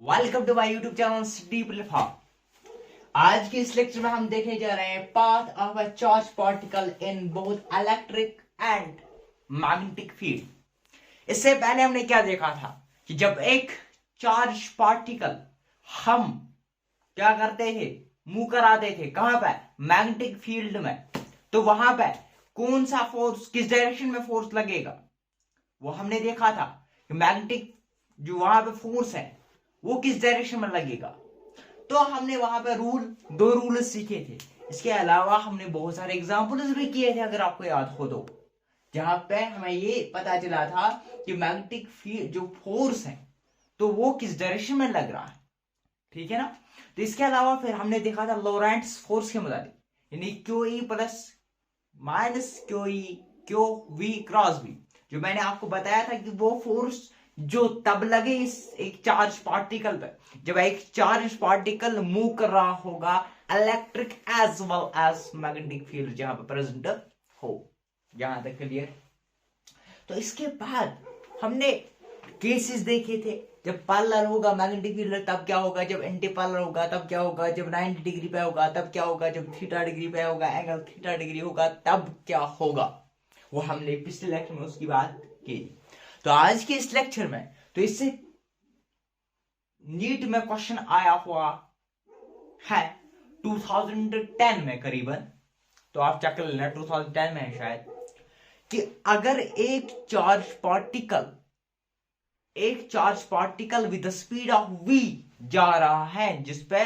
Welcome to my YouTube channel डीप लिफा। आज के इस लेक्चर में हम देखने जा रहे हैं path of a charge particle in both electric and magnetic field. इससे पहले हमने क्या देखा था कि जब एक चार्ज पार्टिकल हम क्या करते थे, मूव कराते थे कहां पर, मैग्नेटिक फील्ड में, तो वहां पर कौन सा फोर्स, किस डायरेक्शन में फोर्स लगेगा वो हमने देखा था कि मैग्नेटिक जो वहां पे फोर्स है वो किस डायरेक्शन में लगेगा। तो हमने वहां पे दो रूल सीखे थे। इसके अलावा हमने बहुत सारे एग्जांपल्स भी किए थे, अगर आपको याद हो तो, जहां पे हमें ये पता चला था कि मैग्नेटिक फील्ड जो फोर्स है तो वो किस डायरेक्शन में लग रहा है, ठीक है ना। तो इसके अलावा फिर हमने देखा था लॉरेंट्स फोर्स के मुताबिक, यानी Q E plus minus Q V cross B, जो मैंने आपको बताया था कि वो फोर्स जो तब लगे इस एक चार्ज पार्टिकल पे जब एक चार्ज पार्टिकल मूव कर रहा होगा electric as well as magnetic field जहां पे प्रेजेंट हो। यहां तक क्लियर। तो इसके बाद हमने केसेस देखे थे, जब पैरेलल होगा मैग्नेटिक फील्ड तब क्या होगा, जब एंटी पैरेलल होगा तब क्या होगा, जब 90 डिग्री पे होगा तब क्या होगा, जब थीटा डिग्री पे होगा, एंगल थीटा डिग्री होगा तब क्या होगा। वो हमने पिछले लेक्चर में उसकी बात की। तो आज के इस लेक्चर में तो इससे नीट में क्वेश्चन आया हुआ है 2010 में करीबन, तो आप चेक कर लेना 2010 में है शायद, कि अगर एक charge particle with the speed of v जा रहा है जिसपे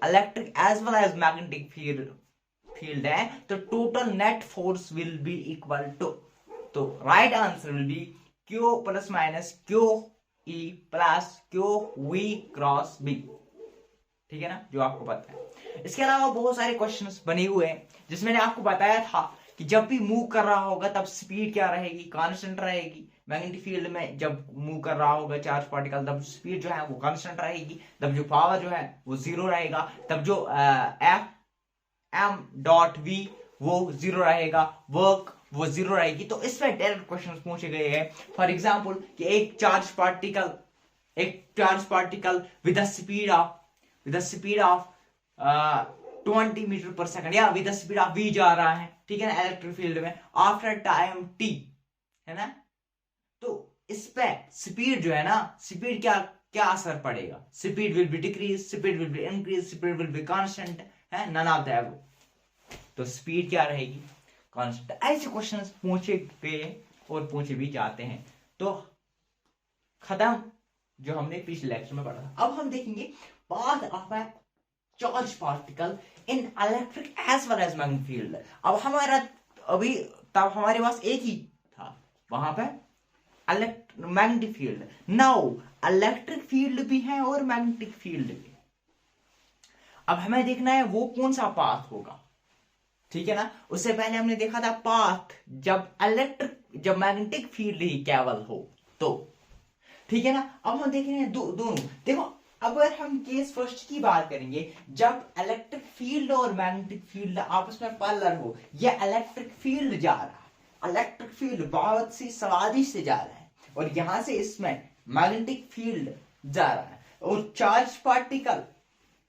electric as well as magnetic field है, तो total net force will be equal to, तो right answer will be Q plus minus Q E plus Q V cross B, ठीक है ना, जो आपको पता है। इसके अलावा बहुत सारे क्वेश्चंस बने हुए हैं जिसमें मैंने आपको बताया था कि जब भी मूव कर रहा होगा तब स्पीड क्या रहेगी, कांस्टेंट रहेगी। मैग्नेटिक फील्ड में जब मूव कर रहा होगा चार्ज पार्टिकल तब स्पीड जो है वो कांस्टेंट रहेगी, तब जो पावर जो है वो जीरो रहेगा, तब जो एफ एम डॉट वी वो जीरो रहेगा, वर्क वो जीरो रहेगी। तो इस पर डायरेक्ट क्वेश्चन पूछे गए हैं। फॉर एग्जांपल कि एक charge particle with the speed of 20 metre पर सेकंड या with the speed of v जा रहा है, ठीक है ना, इलेक्ट्रिक फील्ड में आफ्टर टाइम t, है ना। तो इस पे स्पीड जो है ना, स्पीड क्या असर पड़ेगा, speed will be decrease, speed will be increase, speed will be constant, है नन ऑफ द अबव। तो स्पीड क्या रहेगी, कांस्टेंट। ऐसे क्वेश्चंस पूछे गए और पूछे भी जाते हैं। तो खत्म जो हमने पिछले लेक्चर में पढ़ा। अब हम देखेंगे path of a charge particle in electric as well as magnetic field. अब तब हमारे पास एक ही था वहां पे magnetic field. Now electric field भी है और मैग्नेटिक फील्ड भी। अब हमें देखना है वो कौन सा पाथ होगा, ठीक है ना। उससे पहले हमने देखा था पाथ जब मैग्नेटिक फील्ड ही केवल हो तो, ठीक है ना। अब हम देख रहे हैं दोनों। देखो अगर हम केस फर्स्ट की बात करेंगे, जब इलेक्ट्रिक फील्ड और मैग्नेटिक फील्ड आपस में पैरेलल हो, या इलेक्ट्रिक फील्ड जा रहा है, इलेक्ट्रिक फील्ड बहुत सी सवारी से जा रहा है और यहां से इसमें मैग्नेटिक फील्ड जा रहा है, और चार्ज पार्टिकल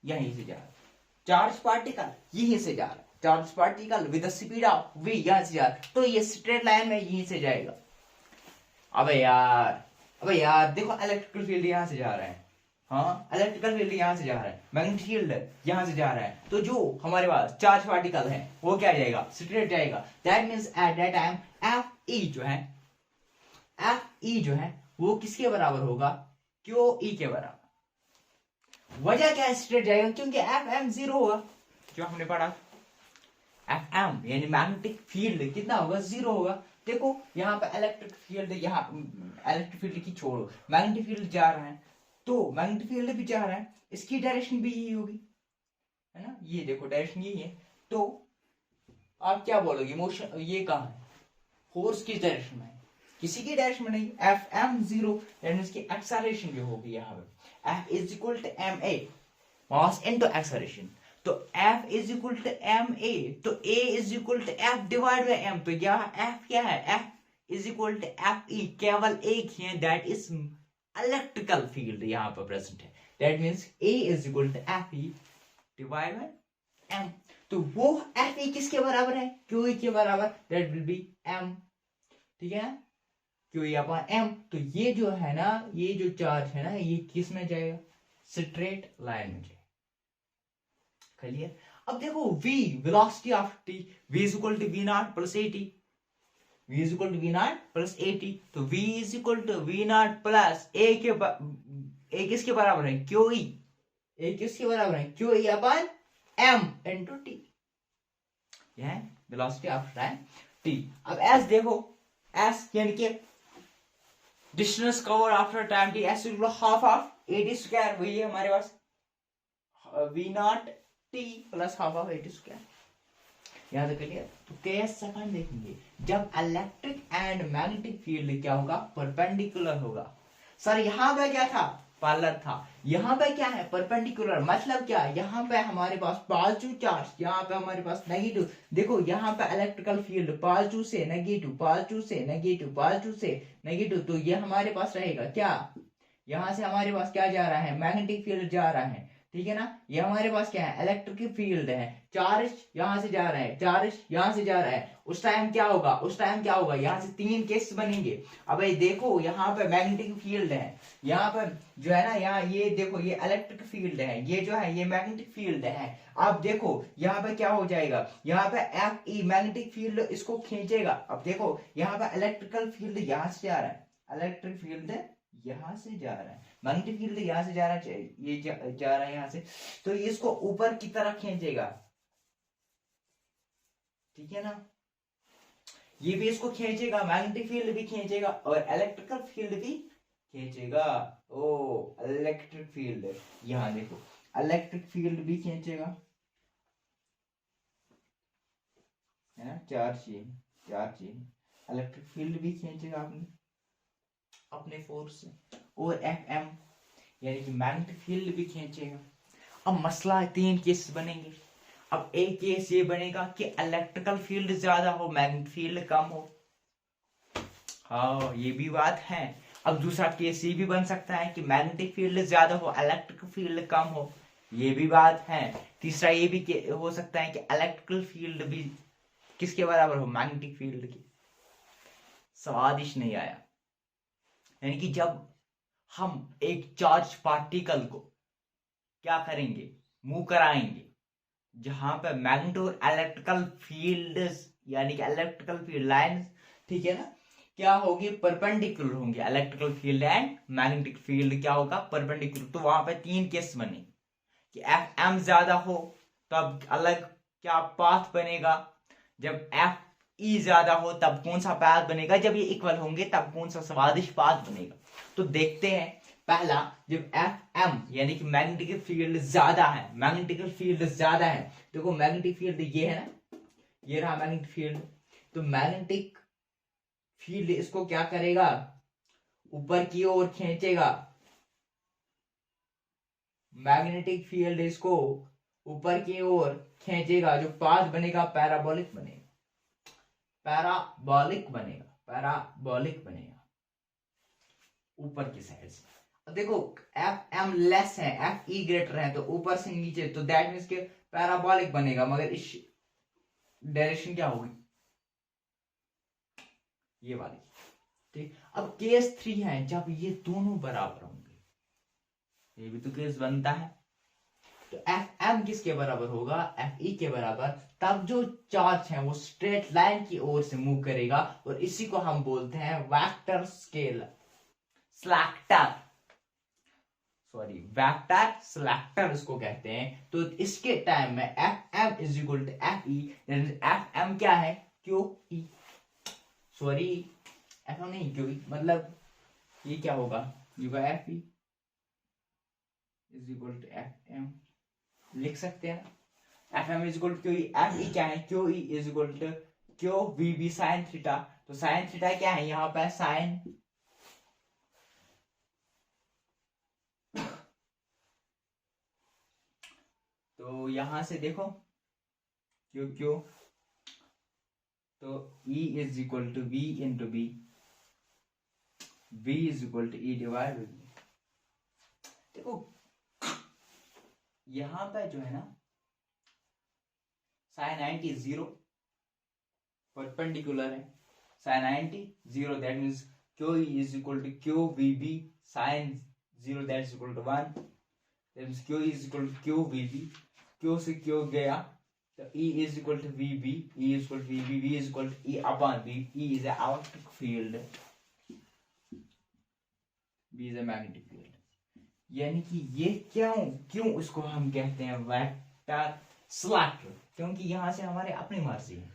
यहीं से जा रहा है, चार्ज पार्टिकल यहीं से जा रहा है, charge particle with the speed of v यहां से जा रहा है, तो ये स्ट्रेट लाइन में यहीं से जाएगा। अबे यार देखो इलेक्ट्रिकल फील्ड यहां से जा रहा है, हाँ इलेक्ट्रिकल फील्ड यहां से जा रहा है, मैग्नेटिक फील्ड यहां से जा रहा है, तो जो हमारे पास चार्ज पार्टिकल है वो क्या जाएगा, स्ट्रेट जाएगा। That means at that time F E जो है वो किसके बराबर होगा, क्यू ई के बराबर। वजह क्या है स्ट्रेट जाएगा, क्योंकि एफ एम जीरो होगा, जो हमने पढ़ा एफ एम यानी मैग्नेटिक फील्ड कितना होगा, जीरो होगा। देखो यहाँ पे इलेक्ट्रिक फील्ड की छोड़ो, मैग्नेटिक फील्ड जा रहा है, तो मैग्नेटिक फील्ड भी जा रहा है, इसकी डायरेक्शन भी यही होगी, है ना। ये देखो डायरेक्शन यही है, तो आप क्या बोलोगे, मोशन ये कहाँ है, फोर्स किस डायरेक्शन में है, किसी की डायरेक्शन में नहीं, एफ एम जीरो, यानी इसकी एक्सेलरेशन भी होगी यहाँ पे, F is equal to M A mass into acceleration. तो F is equal to M A, तो A is equal to F divide by M, तो यहाँ F क्या है, F is equal to F E, केवल एक ही है, दैट इज इलेक्ट्रिकल फील्ड यहाँ पर प्रेजेंट है, that means A is equal to F E divide by M. तो वो एफ ई किसके बराबर है, क्यू ई के बराबर, दैट विल बी एम, ठीक है ना, क्यू ई अपॉन एम। तो ये जो है ना, ये जो चार्ज है ना, ये किस में जाएगा, स्ट्रेट लाइन में जाएगा, क्लियर। अब देखो v velocity of t, v is equal to v not plus at, v is equal to v not plus at। तो v is equal to v not plus a किसके बराबर है, QE, a किसके बराबर है, QE upon m into t, यह है velocity of time t। अब s देखो, s यानी कि distance cover after time t, s equal half of at square, वही है हमारे पास v not t plus half of at square, याद करिए। तो केस सेकंड देखेंगे, जब इलेक्ट्रिक एंड मैग्नेटिक फील्ड क्या होगा, परपेंडिकुलर होगा। सर यहाँ पे क्या था, पैरेलल था, यहाँ पे क्या है, परपेंडिकुलर। मतलब क्या, यहाँ पे हमारे पास पॉजिटिव चार्ज, यहाँ पे हमारे पास नेगेटिव। देखो यहाँ पे इलेक्ट्रिकल फील्ड पॉजिटिव से नेगेटिव, पॉजिटिव से नेगेटिव, पॉजिटिव से नेगेटिव, तो ये हमारे पास रहेगा क्या, यहाँ से हमारे पास क्या जा रहा है, मैग्नेटिक फील्ड जा रहा है, ठीक है ना। ये हमारे पास क्या है, इलेक्ट्रिक फील्ड है, चार्ज यहाँ से जा रहा है, चार्ज यहाँ से जा रहा है। उस टाइम क्या होगा, उस टाइम क्या होगा, यहाँ से तीन केस बनेंगे। अब ये देखो यहाँ पे मैग्नेटिक फील्ड है, यहाँ पर जो है ना, यहाँ ये देखो ये इलेक्ट्रिक फील्ड है, ये जो है ये मैग्नेटिक फील्ड है। अब देखो यहाँ पे क्या हो जाएगा, यहाँ पे एफ ई मैग्नेटिक फील्ड इसको खींचेगा। अब देखो यहाँ पे इलेक्ट्रिकल फील्ड यहाँ से जा रहा है, इलेक्ट्रिक फील्ड यहाँ से जा रहा है, मैग्नेटिक फील्ड यहाँ से जा रहा है, ये जा रहा है यहाँ से, तो इसको ऊपर की तरफ खींचेगा, ठीक है ना। ये भी इसको खींचेगा, मैग्नेटिक फील्ड भी खींचेगा और इलेक्ट्रिकल फील्ड भी खींचेगा। ओ इलेक्ट्रिक फील्ड, यहाँ देखो इलेक्ट्रिक फील्ड भी खींचेगा, है ना, चार्ज ये इलेक्ट्रिक फील्ड भी खींचेगा अपने फोर्स से, और एफ एम यानी कि मैग्नेटिक फील्ड भी खींचेगा। अब मसला तीन केस बनेंगे। अब एक केस ये बनेगा कि इलेक्ट्रिकल फील्ड ज्यादा हो, मैग्नेटिक फील्ड कम हो, हाँ ये भी बात है। अब दूसरा केस ये भी बन सकता है कि मैग्नेटिक फील्ड ज्यादा हो, इलेक्ट्रिक फील्ड कम हो, ये भी बात है। तीसरा ये भी हो सकता है कि इलेक्ट्रिकल फील्ड भी किसके बराबर हो, मैग्नेटिक फील्ड की। स्वादिष्ट नहीं आया, यानी कि जब हम एक चार्ज पार्टिकल को क्या करेंगे, मूव कराएंगे, जहां पे मैग्नेटिक और इलेक्ट्रिकल फील्ड यानी कि इलेक्ट्रिकल फील्ड लाइन, ठीक है ना, क्या होगी, परपेंडिकुलर होंगे। Electrical field and magnetic field क्या होगा, परपेंडिकुलर। तो वहां पे तीन केस बने कि एफ एम ज्यादा हो तब अलग क्या पाथ बनेगा, जब एफ ई ज्यादा हो तब कौन सा पाथ बनेगा, जब ये इक्वल होंगे तब कौन सा स्वादिष्ट पाथ बनेगा। तो देखते हैं, पहला जब एफ एम यानी कि मैग्नेटिक फील्ड ज्यादा है, मैग्नेटिक फील्ड ज्यादा है, देखो मैग्नेटिक फील्ड ये है ना, ये रहा मैग्नेटिक फील्ड। तो मैग्नेटिक फील्ड इसको क्या करेगा, ऊपर की ओर खींचेगा, मैग्नेटिक फील्ड इसको ऊपर की ओर खींचेगा, जो पाथ बनेगा पैराबोलिक बनेगा, पैराबोलिक बनेगा, पैराबोलिक बनेगा ऊपर की साइड से। देखो एफ एम लेस है, एफ ई ग्रेटर है, तो ऊपर से नीचे, तो दैट मीन्स के पैराबोलिक बनेगा, मगर इस डायरेक्शन क्या होगी, ये वाली, ठीक। अब केस 3 है, जब ये दोनों बराबर होंगे, ये भी तो केस बनता है। तो एफ एम किसके बराबर होगा, एफ ई के बराबर। तब जो चार्ज है वो स्ट्रेट लाइन की ओर से मूव करेगा, और इसी को हम बोलते हैं वेक्टर स्केलर स्लैक्टर, सॉरी वेक्टर स्लैक्टर इसको कहते हैं। तो इसके टाइम में F M is equal to F E, F M क्या है, Q E, sorry F M नहीं क्यू ई, मतलब ये क्या होगा, F E is equal to F M, लिख सकते हैं F M is equal to Q E, F E क्या है, Q E is equal to Q V B sine theta. तो साइन थीटा क्या है, यहाँ पे साइन, तो यहां से देखो क्यू क्यू, तो E is equal to V into B, V is equal to E divide by B. देखो यहां पे जो है ना sin 90 0 परपेंडिकुलर है, sin 90 0, that means Q is equal to QVB sin 0 that is equal to 1, that means Q is equal to QVB, Q से Q गया तो E is equal to VB, E is equal to VB, V is equal to E upon B, E is an electric field, B is a magnetic field। यानी कि ये क्यों उसको हम कहते हैं वेक्टर स्लैक्टर, क्योंकि यहां से हमारे अपनी मर्जी है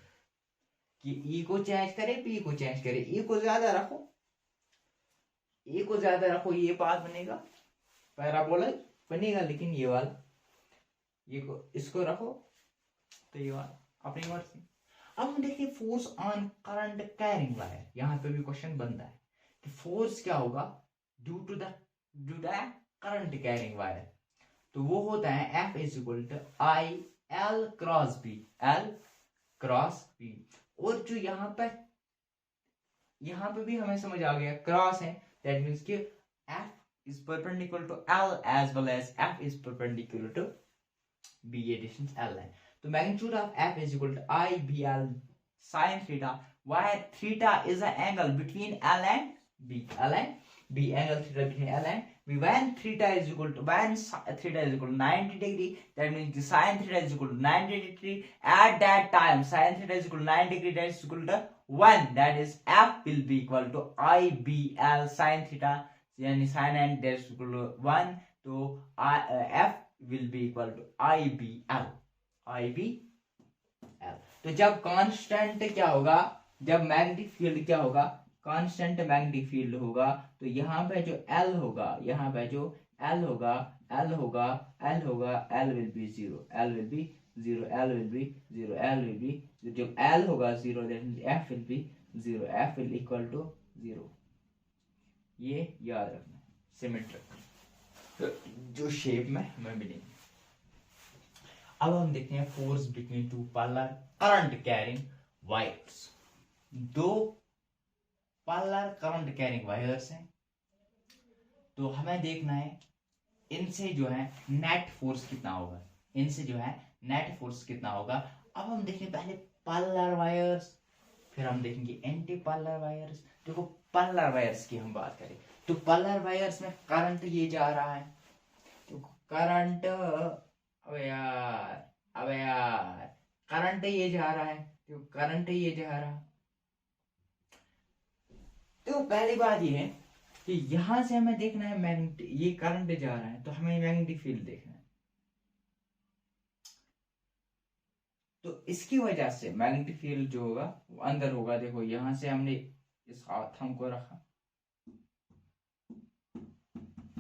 कि ई को चेंज करे, पी को चेंज करे, ई को ज्यादा रखो, ई को ज्यादा रखो, ये पाथ बनेगा, पैराबोला बनेगा, लेकिन ये वाला, ये को इसको रखो तो ये वाला, अपनी मर्जी। अब हम देखिए force on current carrying wire, यहां पे भी क्वेश्चन बनता है कि फोर्स क्या होगा due to the current carrying wire, तो वो होता है F is equal to I L cross B, L cross B. और जो यहाँ पे भी हमें समझ आ गया क्रॉस है, दैट मींस कि F is perpendicular to L as well as F is perpendicular to B, ये डिस्टेंस L है, तो magnitude of F is equal to I B L sin theta, where theta is an angle between L and B, L and B, angle theta between L and B, when theta is equal to 90 degree, that means the sin theta is equal to 90 degree, at that time sin theta is equal to 90 degree, that is equal to 1, that is F will be equal to I B L sin theta, यानी sin and that is equal to 1, तो F will be equal to I B L, I B L। तो जब constant क्या होगा, जब magnetic field क्या होगा, constant magnetic field होगा, तो यहाँ पे जो L होगा, यहाँ पे जो L होगा, L होगा, L होगा, L will be 0, L will be 0, L will be 0, L will be 0, जब L होगा 0, that means F will be 0, F will equal to 0, ये याद रखना, सिमेट्रिक, तो जो शेप में हमें मिलेंगे। अब हम देखते हैं force between two parallel current carrying wires, दो पैरेलल करंट कैरिंग वायर्स हैं, तो हमें देखना है इनसे जो है नेट फोर्स कितना होगा, इनसे जो है नेट फोर्स कितना होगा। अब हम देखें पहले पैरेलल वायर्स, फिर हम देखेंगे एंटी पैरेलल वायर्स। देखो पैरेलल वायर्स की हम बात करें तो पैरेलल वायर्स में करंट ये जा रहा है, तो करंट अब यार करंट ये जा रहा है, तो करंट ये जा रहा है, तो पहली बात ये है कि यहां से हमें देखना है मैग्नेटिक, ये करंट जा रहा है तो हमें मैग्नेटिक फील्ड देखना है, तो इसकी वजह से मैग्नेटिक फील्ड जो होगा वो अंदर होगा। देखो यहां से हमने इस थंब को रखा,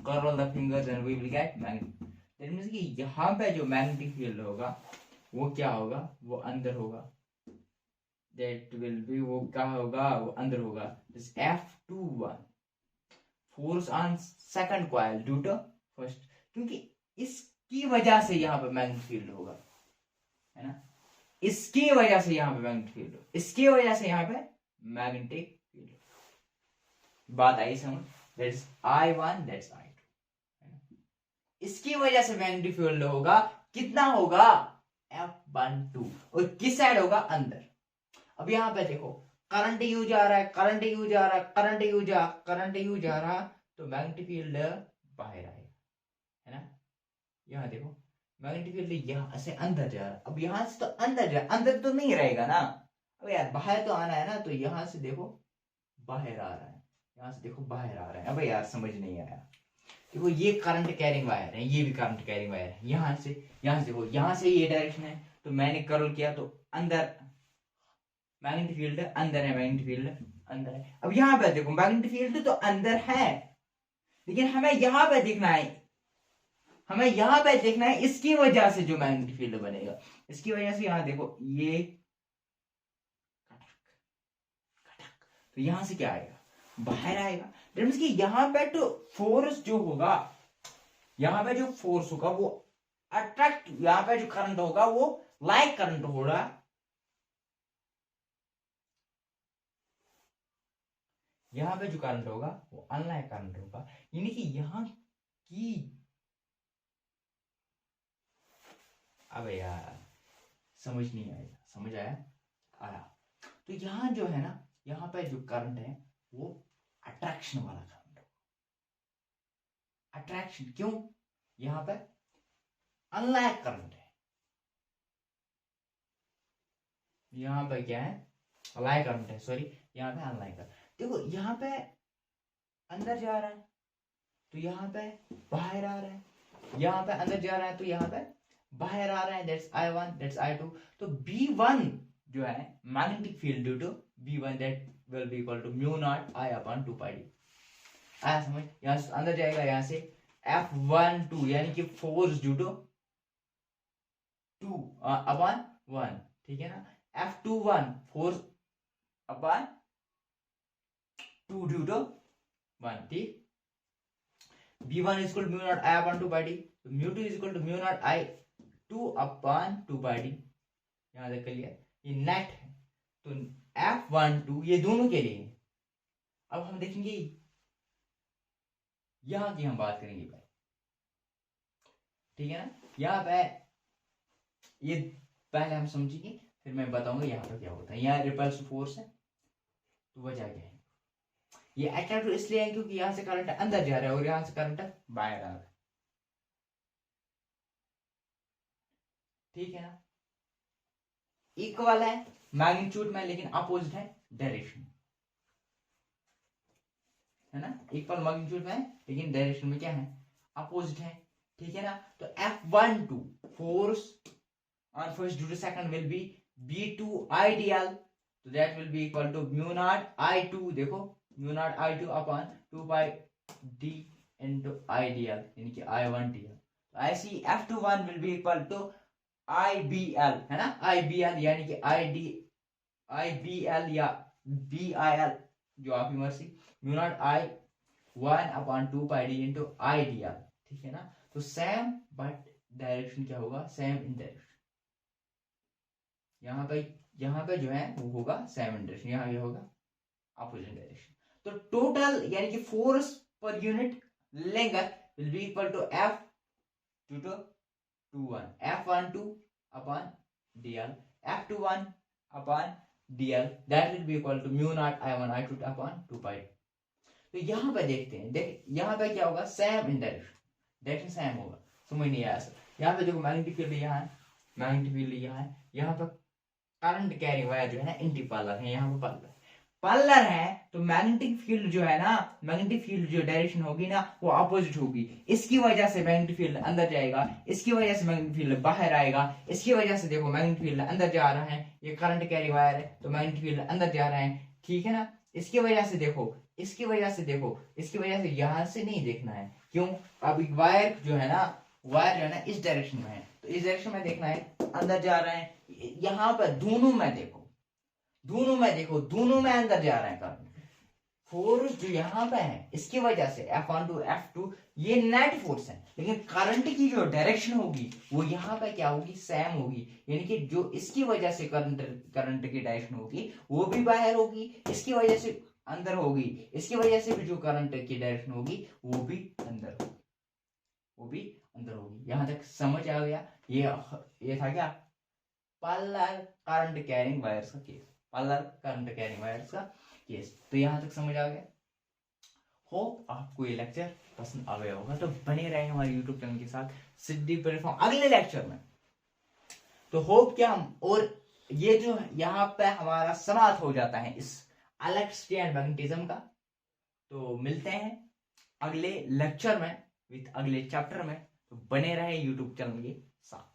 curl the fingers and we will get magnetic, that means कि यहां पे जो मैग्नेटिक फील्ड होगा वो क्या होगा, वो अंदर होगा, दैट विल बी, वो क्या होगा, वो अंदर होगा। This F21 force on second coil due to first, क्योंकि इसकी वजह से यहाँ पे मैग्नेटिक फील्ड होगा, है ना, इसकी वजह से यहाँ पे मैग्नेटिक फील्ड हो, इसकी वजह से यहाँ पे मैग्नेटिक फील्ड, बात आई समझ, दैट्स I1 दैट्स I2, इसकी वजह से मैग्नेटिक फील्ड होगा, कितना होगा F12, और किस साइड होगा, अंदर। अब यहाँ पे देखो करंट यू जा रहा है, करंट यू जा रहा है, करंट यू जा रहा, तो मैग्नेटिक फील्ड बाहर आएगा, है ना, यहाँ देखो मैग्नेटिक फील्ड यहां से अंदर जा रहा है, अब यहां से तो अंदर जा, अंदर तो नहीं रहेगा ना, अब यार बाहर तो आना है ना, तो यहां से देखो बाहर आ रहा है, यहां से देखो बाहर आ रहा है। अब यार समझ नहीं आया, देखो ये करंट कैरिंग वायर है, ये भी करंट कैरिंग वायर है, यहां से देखो, यहां से ये डायरेक्शन है, तो मैंने कर्ल किया तो अंदर मैग्नेटिक फील्ड अंदर है, मैग्नेटिक फील्ड अंदर है। अब यहाँ पे देखो मैग्नेटिक फील्ड तो अंदर है, लेकिन हमें यहाँ पे देखना है, हमें यहाँ पे देखना है इसकी वजह से जो मैग्नेटिक फील्ड बनेगा, इसकी वजह से यहाँ देखो ये तो यहां से क्या आएगा, बाहर आएगा, दैट मींस कि यहाँ पे तो फोर्स जो होगा, यहाँ पे जो फोर्स होगा वो अट्रैक्ट, यहाँ पे जो करंट होगा वो लाइक करंट होगा, यहाँ पे जो करंट होगा वो अनलाइक करंट होगा, यानी कि यहाँ की अबे यार समझ नहीं आया, समझ आया? आया। तो यहाँ जो है ना, यहाँ पे जो करंट है वो अट्रैक्शन वाला करंट है। अट्रैक्शन क्यों? यहाँ पे अनलाइक करंट है। यहाँ पे क्या है? अलाइक करंट है, सॉरी, यहाँ पे अनलाइक करंट। देखो यहाँ पे अंदर जा रहा है तो यहाँ पे बाहर आ रहा है, यहाँ पे अंदर जा रहा है तो यहाँ पे बाहर आ रहा है। That's I1, that's I2। तो B1 जो है magnetic field due to B1 that will be equal to mu not I upon 2 pi D. आया समझ? यहाँ से अंदर जाएगा, यहाँ से F12 यानी कि फोर्स ड्यू टू 2 अपॉन 1, ठीक है ना। F21 force upon 2 due to 1, ठीक। B1 is equal to mu naught I upon 2 pi d, तो mu2 is equal to mu naught I 2 upon 2 pi d। यहाँ तक क्लियर? ये नेट है, तो F12 ये दोनों के लिए। अब हम देखेंगे यहाँ की हम बात करेंगे भाई, ठीक है ना। यहाँ पे ये पहले हम समझेंगे, फिर मैं बताऊंगा यहाँ पे क्या होता है। यहाँ रिपल्सिव फोर्स है, तो वजह क्या है? ये अट्रैक्टिव इसलिए है क्योंकि यहां से करंट अंदर जा रहा है और यहां से करंट बाहर आ रहा है, ठीक है ना। इक्वल है मैग्नीट्यूड में, लेकिन अपोजिट है डायरेक्शन, है ना। इक्वल मैग्नीट्यूड में लेकिन डायरेक्शन में क्या है? अपोजिट है, ठीक है ना। तो F12 force on first due to second will be B2 ideal, तो that will be equal to mu naught I2, देखो mu naught I2 upon 2 pi d into ideal यानी कि I1 dl। तो I see F21 will be equal to IBL, है ना। IBL यानी कि IBL या BIL, जो आपकी मर्जी, mu naught I1 upon 2 pi d into ideal, ठीक है ना। तो सेम बट डायरेक्शन क्या होगा? Same in direction. यहाँ पे जो है वो होगा सेम इन डायरेक्शन, यहाँ क्या होगा? Opposite direction. तो टोटल यानी कि फोर्स पर unit length will be equal to F21 F12 upon dl, F21 upon dl, that will be equal to mu not I1 I2 upon 2 pi. तो यहाँ पे देखते हैं, देख यहाँ पे क्या होगा? Same in direction, direction same होगा। समझ नहीं आया सर? यहाँ पे देखो मैग्नेटिक फील्ड यहाँ है, मैग्नेटिक फील्ड यहाँ है, यहाँ पे करंट कैरी वायर जो है एंटी पार्लर है, यहाँ पे पार्लर है, तो मैग्नेटिक फील्ड जो है ना, मैग्नेटिक फील्ड जो डायरेक्शन होगी ना वो अपोजिट होगी। इसकी वजह से मैग्नेटिक फील्ड अंदर जाएगा, इसकी वजह से मैग्नेटिक फील्ड बाहर आएगा, इसकी वजह से देखो मैग्नेटिक फील्ड अंदर जा रहा है, ये करंट कैरी वायर है तो मैग्नेटिक फील्ड अंदर जा रहा है, ठीक है ना। इसकी वजह से देखो, इसकी वजह से देखो, इसकी वजह से यहां से नहीं देखना है, क्यों? अब वायर जो है ना, वायर जो है ना इस डायरेक्शन में है, तो इस डायरेक्शन में देखना है, अंदर जा रहा है। यहाँ पर दोनों में देखो, दोनों में देखो, दोनों में अंदर जा रहा है करंट। फोर्स जो यहाँ पे है इसकी वजह से F12 F2 ये नेट फोर्स है, लेकिन करंट की जो डायरेक्शन होगी वो यहाँ पे क्या होगी? सेम होगी। यानी कि जो इसकी वजह से करंट की डायरेक्शन होगी वो भी बाहर होगी, इसकी वजह से अंदर होगी, इसकी वजह से भी जो करंट की डायरेक्शन होगी वो भी अंदर होगी, वो भी अंदर होगी। यहां तक समझ आ गया? ये था क्या? पार्लर करंट कैरिंग वायर्स का case, parlour current carrying wires का केस। तो यहां तक समझ आ गया? होप आपको ये लेक्चर पसंद आ गया होगा, तो बने रहे हमारे यूट्यूब चैनल के साथ सिद्धि प्लेटफॉर्म अगले लेक्चर में। तो होप क्या हम, और ये जो यहाँ पे हमारा समाप्त हो जाता है इस इलेक्ट्रिसिटी एंड मैग्नेटिज्म का। तो मिलते हैं अगले लेक्चर में विथ अगले चैप्टर में, तो बने रहे यूट्यूब चैनल के साथ।